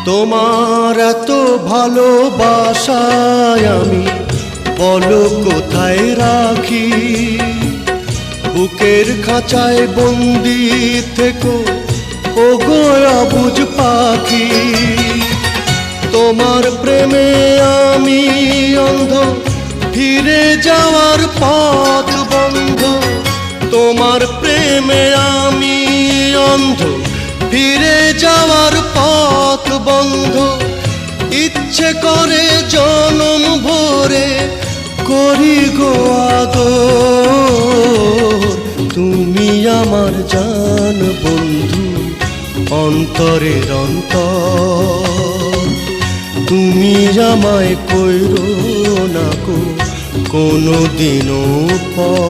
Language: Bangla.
তোমার এত ভালোবাসায় আমি বলো কোথায় রাখি। বুকের খাঁচায় বন্দি থেকো ওগো অবুঝ পাখি। তোমার প্রেমে আমি অন্ধ, ফিরে যাওয়ার পথ বন্ধ। তোমার প্রেমে আমি অন্ধ, ফিরে যাওয়ার পথ বন্ধ। ইচ্ছে করে জনম ভরে করি গো আদর। তুমি আমার জান বন্ধু, অন্তরের অন্তর। তুমি আমায় কইরো না গো কোনোদিনও পর।